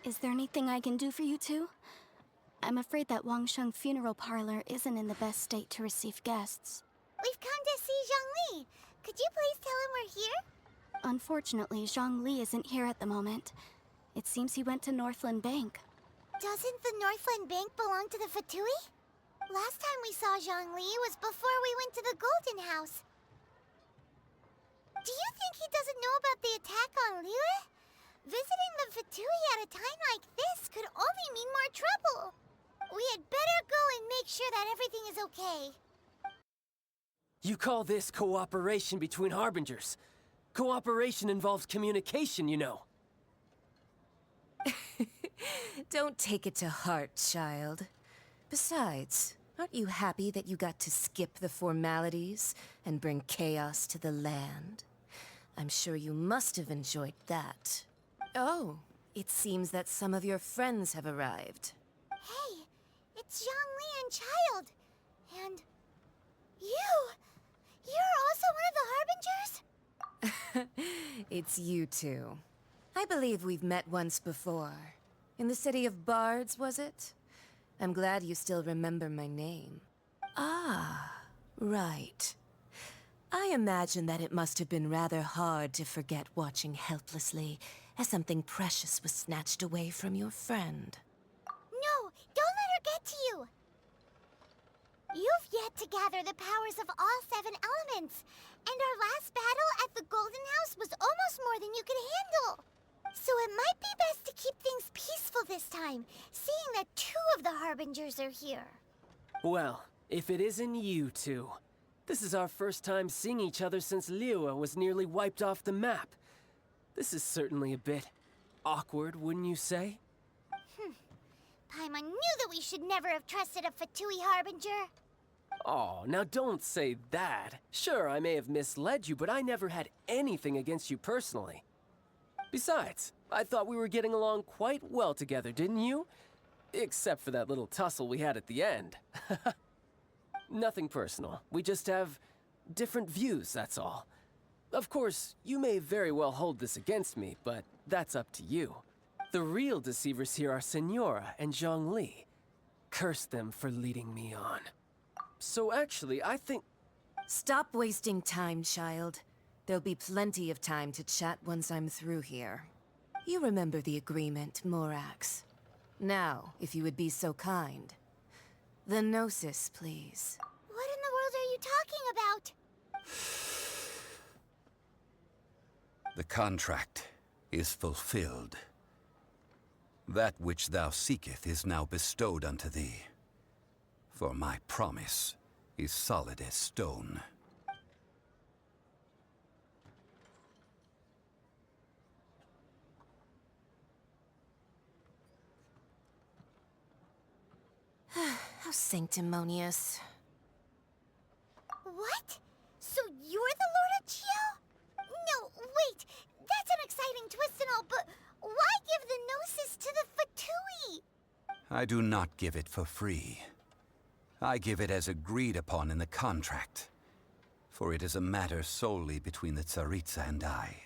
Is there anything I can do for you two? I'm afraid that Wangsheng funeral parlor isn't in the best state to receive guests. We've come to see Zhongli. Could you please tell him we're here? Unfortunately, Zhongli isn't here at the moment. It seems he went to Northland Bank. Doesn't the Northland Bank belong to the Fatui? Last time we saw Zhongli was before we went to the Golden House. Do you think he doesn't know about the attack on Liyue? Visiting the Fatui at a time like this could only mean more trouble. We had better go and make sure that everything is okay. You call this cooperation between Harbingers? Cooperation involves communication, you know. Don't take it to heart, child. Besides, aren't you happy that you got to skip the formalities and bring chaos to the land? I'm sure you must have enjoyed that. Oh, it seems that some of your friends have arrived. Hey, it's Zhongli and Child. And you! You're also one of the Harbingers? It's you two. I believe we've met once before. In the city of Bards, was it? I'm glad you still remember my name. Ah, right. I imagine that it must have been rather hard to forget watching helplessly as something precious was snatched away from your friend. No, don't let her get to you! You've yet to gather the powers of all 7 elements, and our last battle at the Golden House was almost more than you could handle. So it might be best to keep things peaceful this time, seeing that 2 of the Harbingers are here. Well, if it isn't you two. This is our first time seeing each other since Liyue was nearly wiped off the map. This is certainly a bit awkward, wouldn't you say? Paimon knew that we should never have trusted a Fatui Harbinger. Oh, now don't say that. Sure, I may have misled you, but I never had anything against you personally. Besides, I thought we were getting along quite well together, didn't you? Except for that little tussle we had at the end. Nothing personal. We just have different views, that's all. Of course, you may very well hold this against me, but that's up to you. The real deceivers here are Senora and Zhongli. Curse them for leading me on. So actually, I think... Stop wasting time, child. There'll be plenty of time to chat once I'm through here. You remember the agreement, Morax. Now, if you would be so kind. The Gnosis, please. What in the world are you talking about? The contract is fulfilled. That which thou seeketh is now bestowed unto thee. For my promise is solid as stone. How sanctimonious. What? So you're the Lord of Chio? No, wait. That's an exciting twist and all, but why give the Gnosis to the Fatui? I do not give it for free. I give it as agreed upon in the contract. For it is a matter solely between the Tsaritsa and I.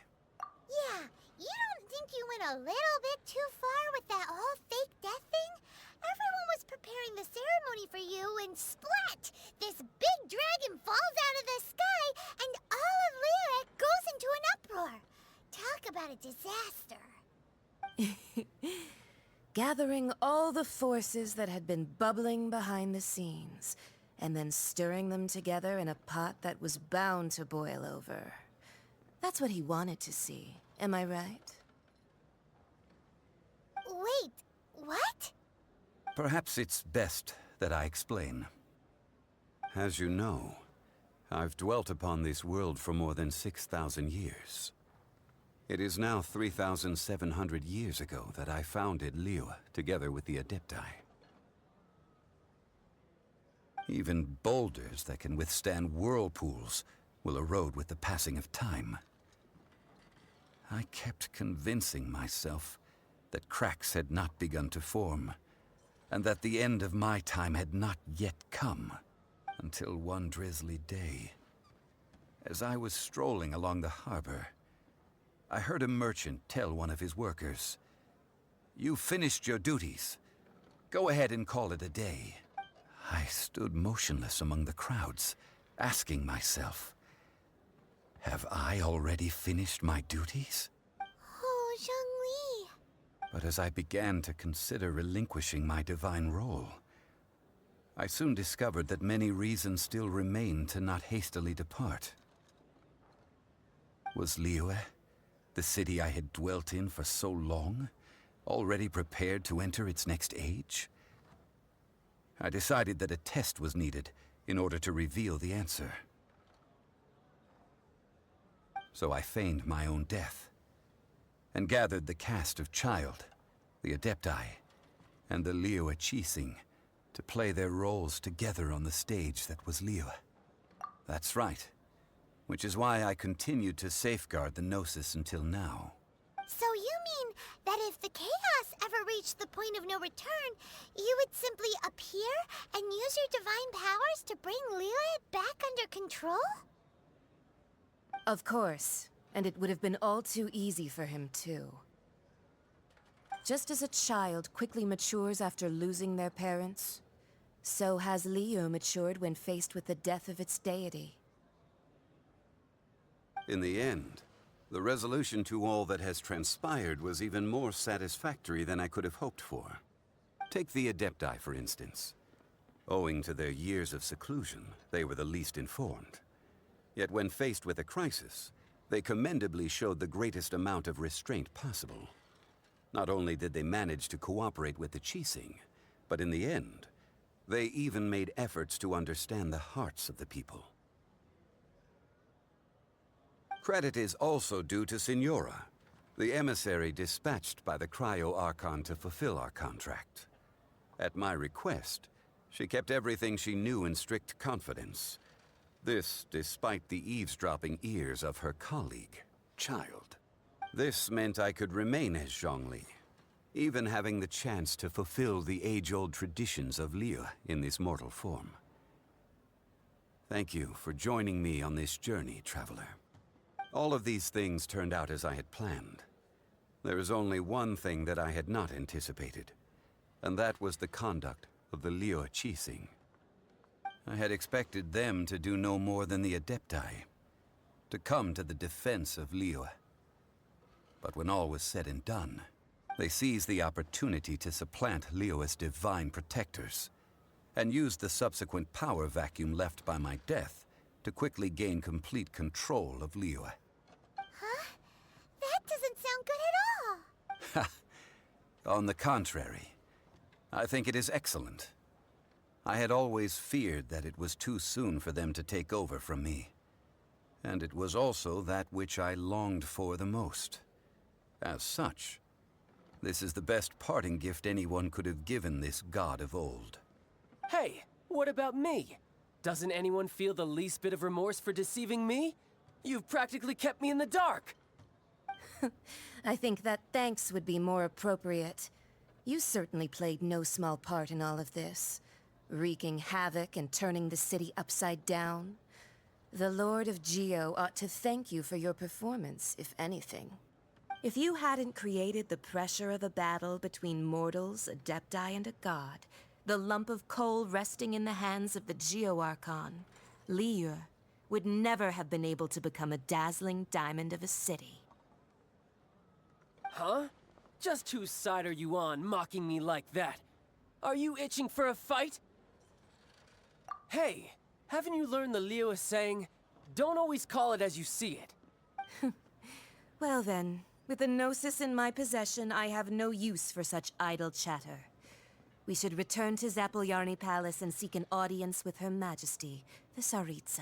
Yeah, you don't think you went a little bit too far with that whole fake death thing? Everyone was preparing the ceremony for you, and splat! This big dragon falls out of the sky, and all of Liyue goes into an uproar. Talk about a disaster. Gathering all the forces that had been bubbling behind the scenes, and then stirring them together in a pot that was bound to boil over. That's what he wanted to see, am I right? Wait, what? Perhaps it's best that I explain. As you know, I've dwelt upon this world for more than 6,000 years. It is now 3,700 years ago that I founded Liyue together with the Adepti. Even boulders that can withstand whirlpools will erode with the passing of time. I kept convincing myself that cracks had not begun to form, and that the end of my time had not yet come, until one drizzly day, as I was strolling along the harbor, I heard a merchant tell one of his workers, You finished your duties. Go ahead and call it a day. I stood motionless among the crowds, asking myself, have I already finished my duties? Oh, Zhongli. But as I began to consider relinquishing my divine role, I soon discovered that many reasons still remained to not hastily depart. Was Liyue, the city I had dwelt in for so long, already prepared to enter its next age? I decided that a test was needed in order to reveal the answer. So I feigned my own death, and gathered the cast of Child, the Adepti, and the Liyue Qixing to play their roles together on the stage that was Liyue. That's right, which is why I continued to safeguard the Gnosis until now. So you mean that if the chaos ever reached the point of no return, you would simply appear and use your divine powers to bring Liyue back under control? Of course, and it would have been all too easy for him too. Just as a child quickly matures after losing their parents, so has Liyue matured when faced with the death of its deity. In the end, the resolution to all that has transpired was even more satisfactory than I could have hoped for. Take the Adepti, for instance. Owing to their years of seclusion, they were the least informed. Yet when faced with a crisis, they commendably showed the greatest amount of restraint possible. Not only did they manage to cooperate with the Qixing, but in the end, they even made efforts to understand the hearts of the people. Credit is also due to Signora, the emissary dispatched by the Cryo-Archon to fulfill our contract. At my request, she kept everything she knew in strict confidence. This despite the eavesdropping ears of her colleague, Child. This meant I could remain as Zhongli, even having the chance to fulfill the age-old traditions of Liyue in this mortal form. Thank you for joining me on this journey, Traveler. All of these things turned out as I had planned. There is only one thing that I had not anticipated, and that was the conduct of the Liyue Qixing. I had expected them to do no more than the Adepti, to come to the defense of Liyue. But when all was said and done, they seized the opportunity to supplant Liyue's divine protectors, and used the subsequent power vacuum left by my death to quickly gain complete control of Liyue. Huh? That doesn't sound good at all. On the contrary, I think it is excellent. I had always feared that it was too soon for them to take over from me. And it was also that which I longed for the most. As such, this is the best parting gift anyone could have given this god of old. Hey, what about me? Doesn't anyone feel the least bit of remorse for deceiving me? You've practically kept me in the dark. I think that thanks would be more appropriate. You certainly played no small part in all of this, wreaking havoc and turning the city upside down. The Lord of Geo ought to thank you for your performance, if anything. If you hadn't created the pressure of a battle between mortals, Adepti, and a god, the lump of coal resting in the hands of the Geo-Archon, Liyue, would never have been able to become a dazzling diamond of a city. Huh? Just whose side are you on, mocking me like that? Are you itching for a fight? Hey, haven't you learned the Liyue saying, don't always call it as you see it? Well then, with the Gnosis in my possession, I have no use for such idle chatter. We should return to Zapoljarny Palace and seek an audience with Her Majesty, the Tsaritsa.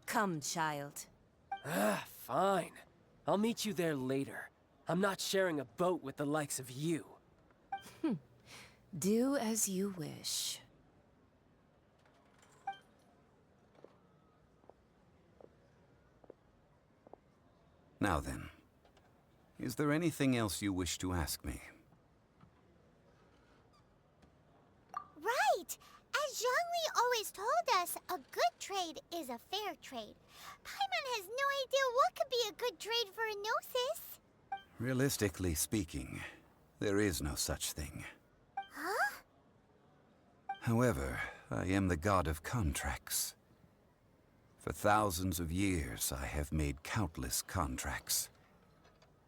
Come, child. Fine. I'll meet you there later. I'm not sharing a boat with the likes of you. Do as you wish. Now then, is there anything else you wish to ask me? Right! As Zhongli always told us, a good trade is a fair trade. Paimon has no idea what could be a good trade for a Gnosis. Realistically speaking, There is no such thing. Huh? However, I am the god of contracts. For thousands of years, I have made countless contracts.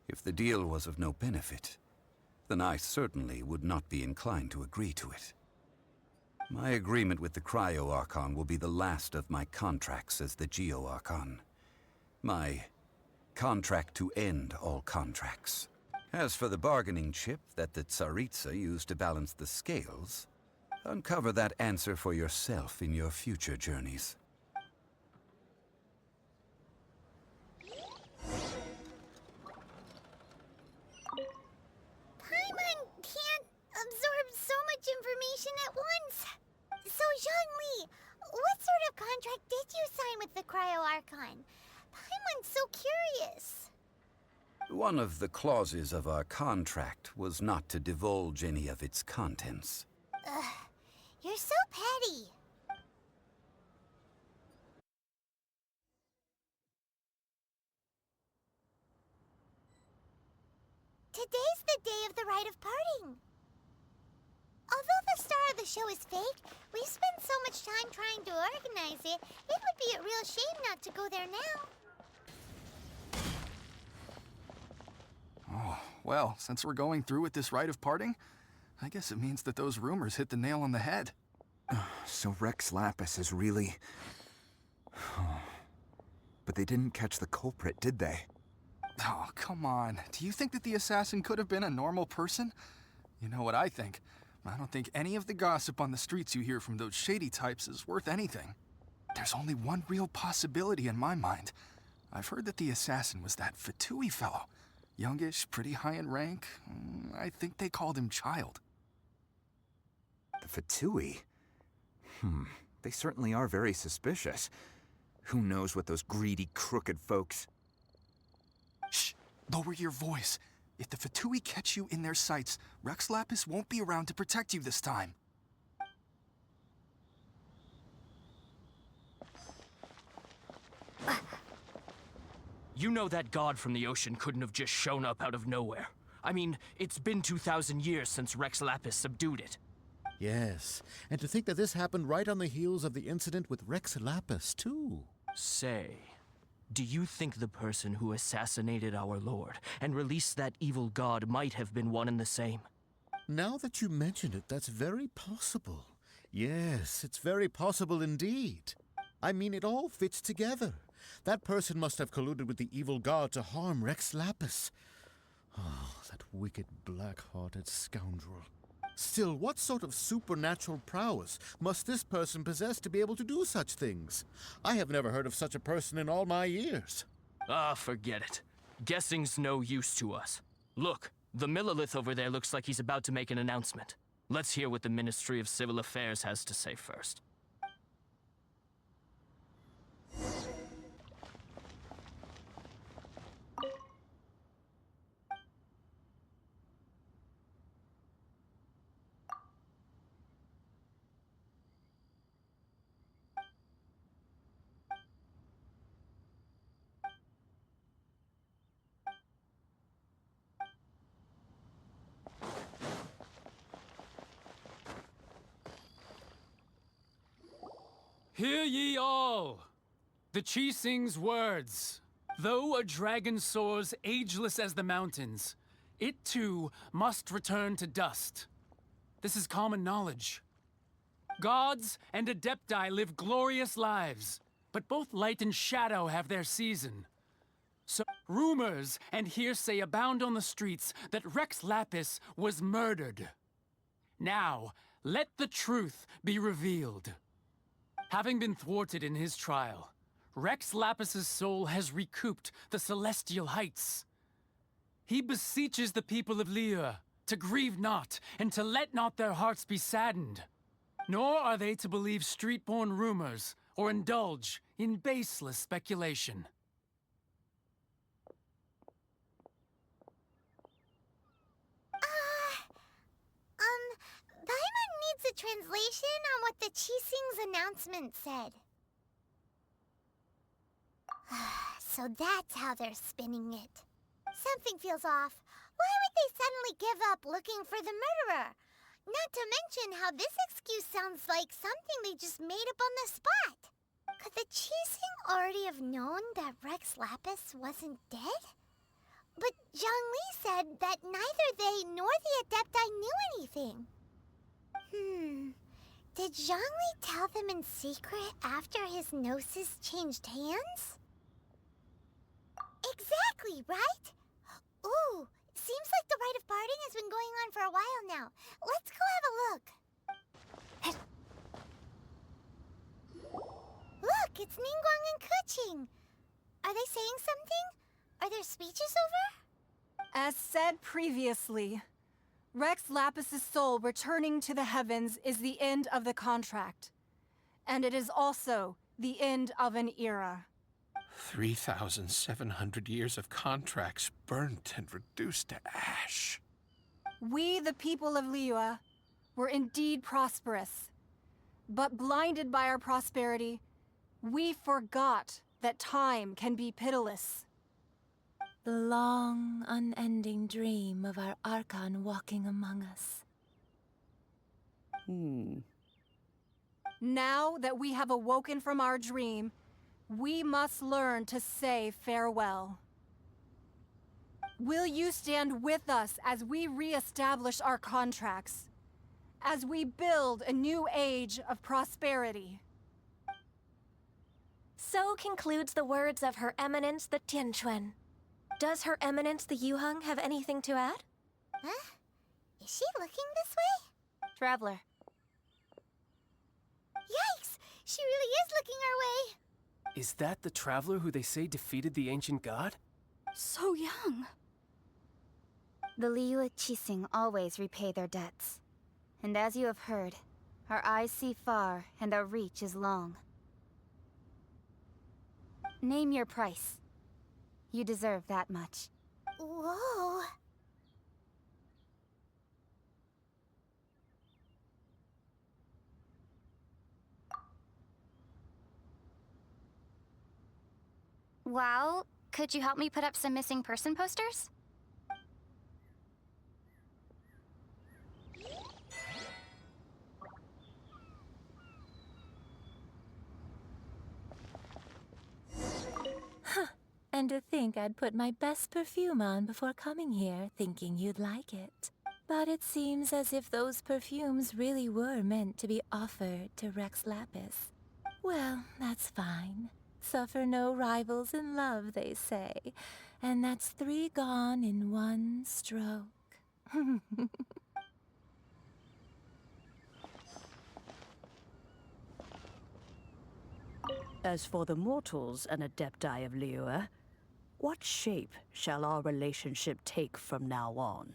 If the deal was of no benefit, then I certainly would not be inclined to agree to it. My agreement with the Cryo-Archon will be the last of my contracts as the Geo-Archon. My contract to end all contracts. As for the bargaining chip that the Tsaritsa used to balance the scales, uncover that answer for yourself in your future journeys. Paimon can't absorb so much information at once. So, Zhongli, what sort of contract did you sign with the Cryo-Archon? Paimon's so curious. One of the clauses of our contract was not to divulge any of its contents. Ugh, you're so petty. Today's the day of the rite of parting. Although the star of the show is fake, we've spent so much time trying to organize it, it would be a real shame not to go there now. Oh, well, since we're going through with this rite of parting, I guess it means that those rumors hit the nail on the head. So Rex Lapis is really... But they didn't catch the culprit, did they? Oh, come on. Do you think that the assassin could have been a normal person? You know what I think. I don't think any of the gossip on the streets you hear from those shady types is worth anything. There's only one real possibility in my mind. I've heard that the assassin was that Fatui fellow. Youngish, pretty high in rank. I think they called him Child. The Fatui? They certainly are very suspicious. Who knows what those greedy, crooked folks... Shh! Lower your voice. If the Fatui catch you in their sights, Rex Lapis won't be around to protect you this time. You know that god from the ocean couldn't have just shown up out of nowhere. I mean, it's been 2,000 years since Rex Lapis subdued it. Yes, and to think that this happened right on the heels of the incident with Rex Lapis, too. Say, do you think the person who assassinated our lord and released that evil god might have been one and the same? Now that you mention it, that's very possible. Yes, it's very possible indeed. I mean, it all fits together. That person must have colluded with the evil god to harm Rex Lapis. Oh, that wicked, black-hearted scoundrel. Still, what sort of supernatural prowess must this person possess to be able to do such things? I have never heard of such a person in all my years. Ah, forget it. Guessing's no use to us. Look, the Millilith over there looks like he's about to make an announcement. Let's hear what the Ministry of Civil Affairs has to say first. Hear ye all! The Qixing's words. Though a dragon soars ageless as the mountains, it too must return to dust. This is common knowledge. Gods and Adepti live glorious lives, but both light and shadow have their season. So rumors and hearsay abound on the streets that Rex Lapis was murdered. Now, let the truth be revealed. Having been thwarted in his trial, Rex Lapis's soul has recouped the celestial heights. He beseeches the people of Liyue to grieve not and to let not their hearts be saddened. Nor are they to believe street-born rumors or indulge in baseless speculation. Paimon needs a translation on what the Qixing's announcement said. So that's how they're spinning it. Something feels off. Why would they suddenly give up looking for the murderer? Not to mention how this excuse sounds like something they just made up on the spot. Could the Qixing already have known that Rex Lapis wasn't dead? But Zhongli said that neither they nor the Adepti knew anything. Did Zhongli tell them in secret after his gnosis changed hands? Exactly, right? Ooh, seems like the rite of parting has been going on for a while now. Let's go have a look. Look, it's Ningguang and Keqing. Are they saying something? Are their speeches over? As said previously, Rex Lapis's soul returning to the heavens is the end of the contract. And it is also the end of an era. 3,700 years of contracts burnt and reduced to ash. We, the people of Liyue, were indeed prosperous. But blinded by our prosperity, we forgot that time can be pitiless. The long, unending dream of our Archon walking among us. Now that we have awoken from our dream, we must learn to say farewell. Will you stand with us as we re-establish our contracts? As we build a new age of prosperity? So concludes the words of Her Eminence the Tianquan. Does Her Eminence the Yuheng have anything to add? Huh? Is she looking this way? Traveler. Yikes! She really is looking our way! Is that the traveler who they say defeated the ancient god? So young. The Liyue Qixing always repay their debts. And as you have heard, our eyes see far and our reach is long. Name your price. You deserve that much. Whoa! Well, could you help me put up some missing person posters? And to think I'd put my best perfume on before coming here, thinking you'd like it. But it seems as if those perfumes really were meant to be offered to Rex Lapis. Well, that's fine. Suffer no rivals in love, they say. And that's 3 gone in 1 stroke. As for the mortals and Adepti of Liyue, what shape shall our relationship take from now on?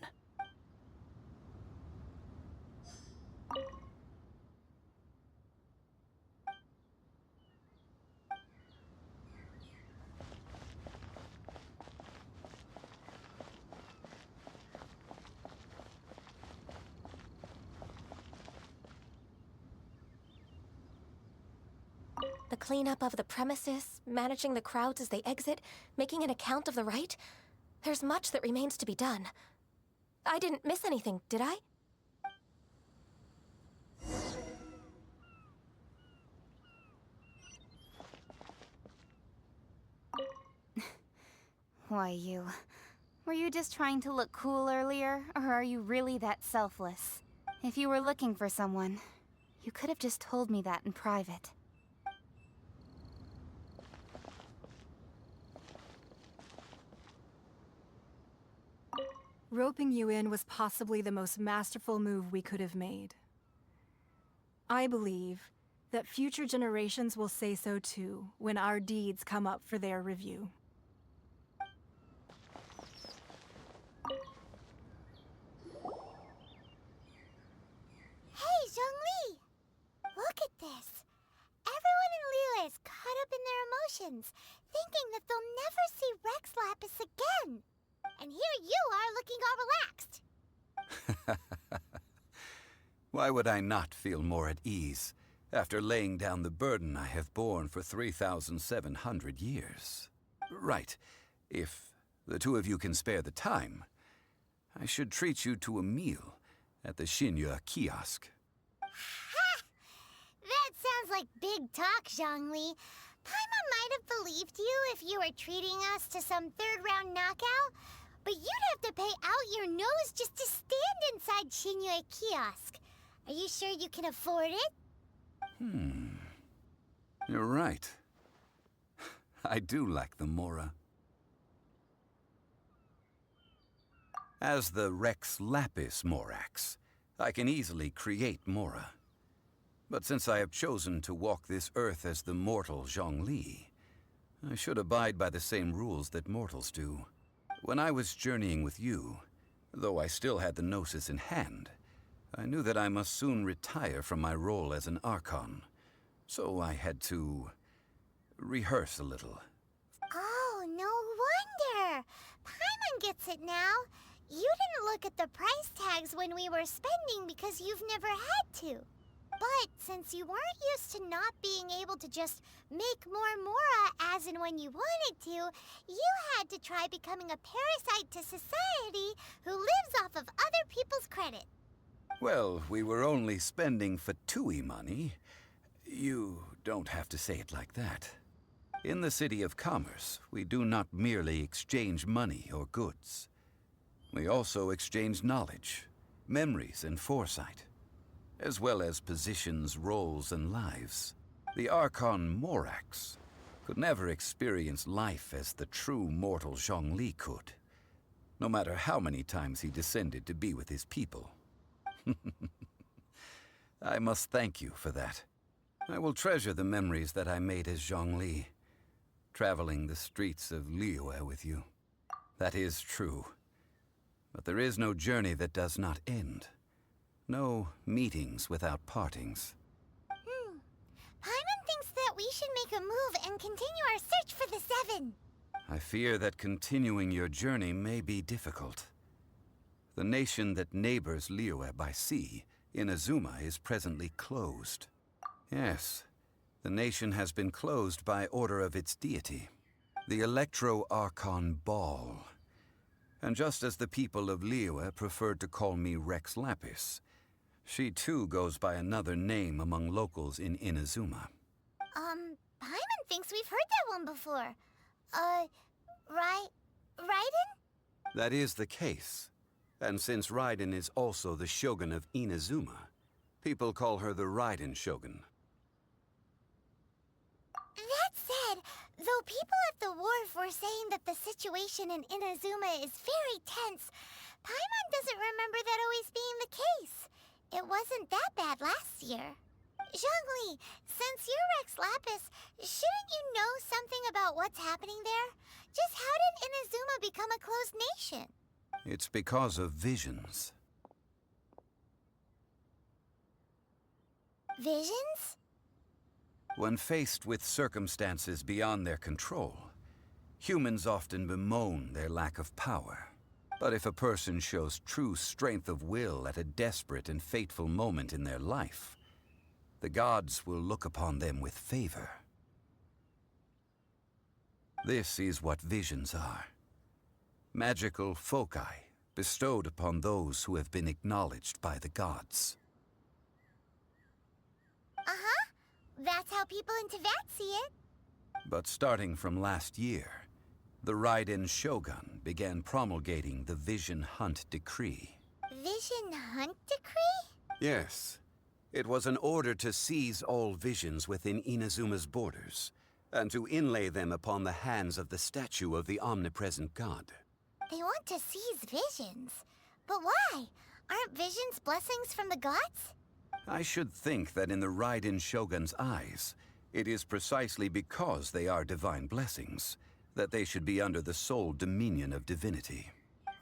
The cleanup of the premises, managing the crowds as they exit, making an account of the rite? There's much that remains to be done. I didn't miss anything, did I? Why, you... Were you just trying to look cool earlier, or are you really that selfless? If you were looking for someone, you could have just told me that in private. Roping you in was possibly the most masterful move we could have made. I believe that future generations will say so too when our deeds come up for their review. Hey, Zhongli! Look at this. Everyone in Liyue is caught up in their emotions, thinking that they'll never see Rex Lapis again. And here you are looking all relaxed. Why would I not feel more at ease after laying down the burden I have borne for 3,700 years? Right, if the two of you can spare the time. I should treat you to a meal at the Shinya kiosk. Ha! That sounds like big talk, Zhongli. Paimon might have believed you if you were treating us to some third-round knockout, but you'd have to pay out your nose just to stand inside Shinya kiosk. Are you sure you can afford it? You're right. I do lack the Mora. As the Rex Lapis Morax, I can easily create Mora. But since I have chosen to walk this earth as the mortal Zhongli, I should abide by the same rules that mortals do. When I was journeying with you, though I still had the Gnosis in hand, I knew that I must soon retire from my role as an Archon. So I had to rehearse a little. Oh, no wonder. Paimon gets it now. You didn't look at the price tags when we were spending because you've never had to. But since you weren't used to not being able to just make more Mora as and when you wanted to, you had to try becoming a parasite to society who lives off of other people's credit. Well, we were only spending Fatui money. You don't have to say it like that. In the City of Commerce, we do not merely exchange money or goods. We also exchange knowledge, memories, and foresight, as well as positions, roles, and lives. The Archon Morax could never experience life as the true mortal Zhongli could, no matter how many times he descended to be with his people. I must thank you for that. I will treasure the memories that I made as Zhongli, traveling the streets of Liyue with you. That is true. But there is no journey that does not end. No meetings without partings. Paimon thinks that we should make a move and continue our search for the Seven. I fear that continuing your journey may be difficult. The nation that neighbors Liyue by sea, Inazuma, is presently closed. Yes, the nation has been closed by order of its deity, the Electro-Archon Ball. And just as the people of Liyue preferred to call me Rex Lapis, she too goes by another name among locals in Inazuma. Paimon thinks we've heard that one before. Raiden? That is the case. And since Raiden is also the Shogun of Inazuma, people call her the Raiden Shogun. That said, though people at the wharf were saying that the situation in Inazuma is very tense, Paimon doesn't remember that always being the case. It wasn't that bad last year. Zhongli, since you're Rex Lapis, shouldn't you know something about what's happening there? Just how did Inazuma become a closed nation? It's because of visions. Visions? When faced with circumstances beyond their control, humans often bemoan their lack of power. But if a person shows true strength of will at a desperate and fateful moment in their life, the gods will look upon them with favor. This is what visions are. Magical foci bestowed upon those who have been acknowledged by the gods. Uh-huh. That's how people in Teyvat see it. But starting from last year, the Raiden Shogun began promulgating the Vision Hunt Decree. Vision Hunt Decree? Yes. It was an order to seize all visions within Inazuma's borders, and to inlay them upon the hands of the statue of the omnipresent god. They want to seize visions. But why? Aren't visions blessings from the gods? I should think that in the Raiden Shogun's eyes, it is precisely because they are divine blessings that they should be under the sole dominion of divinity.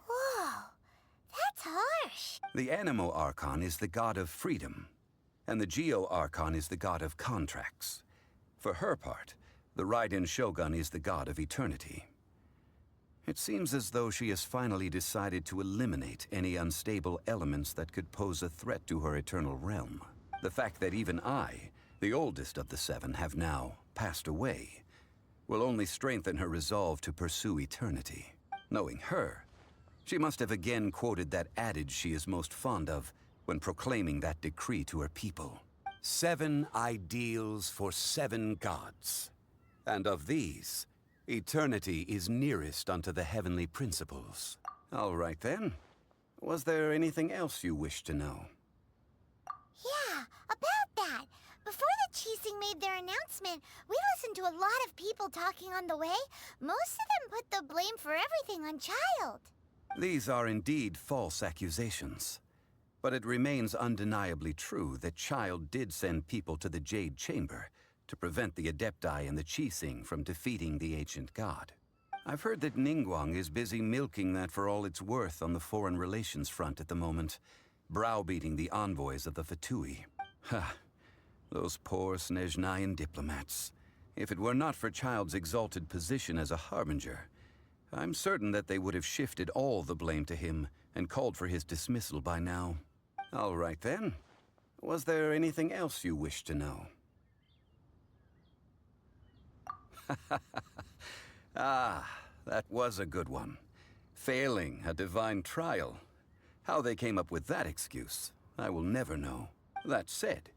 Whoa, that's harsh. The Animo Archon is the god of freedom, and the Geo Archon is the god of contracts. For her part, the Raiden Shogun is the god of eternity. It seems as though she has finally decided to eliminate any unstable elements that could pose a threat to her eternal realm. The fact that even I, the oldest of the seven, have now passed away, will only strengthen her resolve to pursue eternity. Knowing her, She must have again quoted that adage she is most fond of when proclaiming that decree to her people. 7 ideals for 7 gods. And of these, eternity is nearest unto the heavenly principles. All right then. Was there anything else you wish to know? Yeah, about that. Before the Qixing made their announcement, we listened to a lot of people talking on the way. Most of them put the blame for everything on Child. These are indeed false accusations. But it remains undeniably true that Child did send people to the Jade Chamber to prevent the Adepti and the Qixing from defeating the ancient god. I've heard that Ningguang is busy milking that for all it's worth on the foreign relations front at the moment, browbeating the envoys of the Fatui. Ha! Those poor Snezhnayan diplomats. If it were not for Child's exalted position as a harbinger, I'm certain that they would have shifted all the blame to him and called for his dismissal by now. All right then. Was there anything else you wish to know? Ah, that was a good one. Failing a divine trial. How they came up with that excuse, I will never know. That said,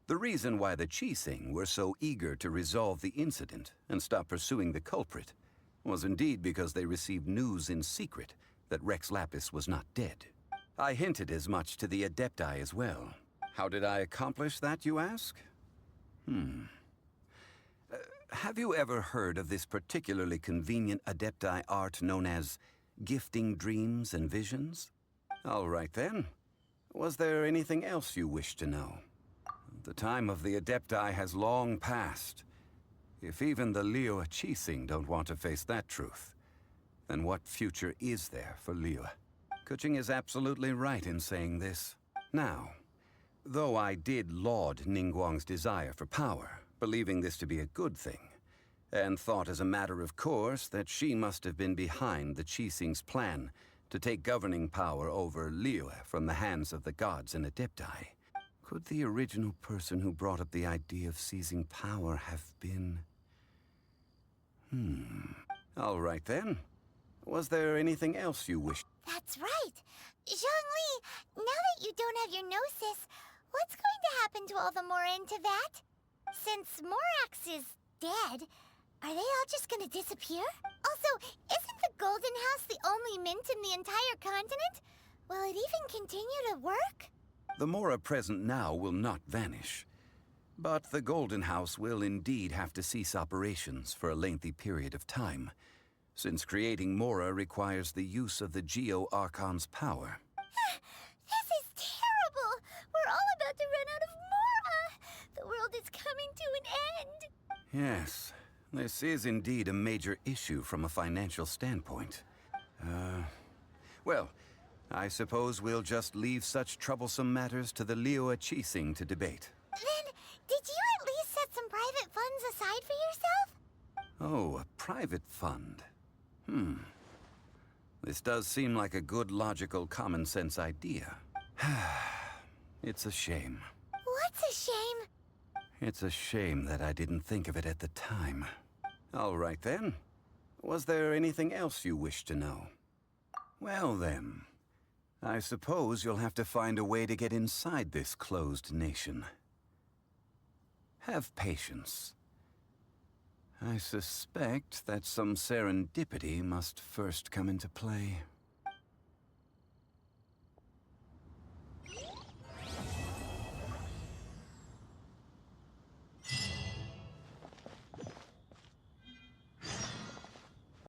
the reason why the Qixing were so eager to resolve the incident and stop pursuing the culprit was indeed because they received news in secret that Rex Lapis was not dead. I hinted as much to the Adepti as well. How did I accomplish that, you ask? Have you ever heard of this particularly convenient Adepti art known as gifting dreams and visions? All right then. Was there anything else you wish to know? The time of the Adepti has long passed. If even the Liyue Qixing don't want to face that truth, then what future is there for Liyue? Kuching is absolutely right in saying this. Now, though I did laud Ningguang's desire for power, believing this to be a good thing, and thought as a matter of course that she must have been behind the Qixing's plan to take governing power over Liyue from the hands of the gods and Adepti, could the original person who brought up the idea of seizing power have been... All right then. Was there anything else you wished? That's right. Zhongli, now that you don't have your gnosis, what's going to happen to all the Mora in Teyvat? Since Morax is dead, are they all just gonna disappear? Also, isn't the Golden House the only mint in the entire continent? Will it even continue to work? The Mora present now will not vanish. But the Golden House will indeed have to cease operations for a lengthy period of time, since creating Mora requires the use of the Geo-Archon's power. This is terrible! We're all about to run out of Mora! The world is coming to an end! Yes, this is indeed a major issue from a financial standpoint. Well, I suppose we'll just leave such troublesome matters to the Liyue Qixing to debate. Then, did you at least set some private funds aside for yourself? Oh, a private fund. This does seem like a good, logical, common-sense idea. It's a shame. What's a shame? It's a shame that I didn't think of it at the time. All right then. Was there anything else you wish to know? Well then, I suppose you'll have to find a way to get inside this closed nation. Have patience. I suspect that some serendipity must first come into play.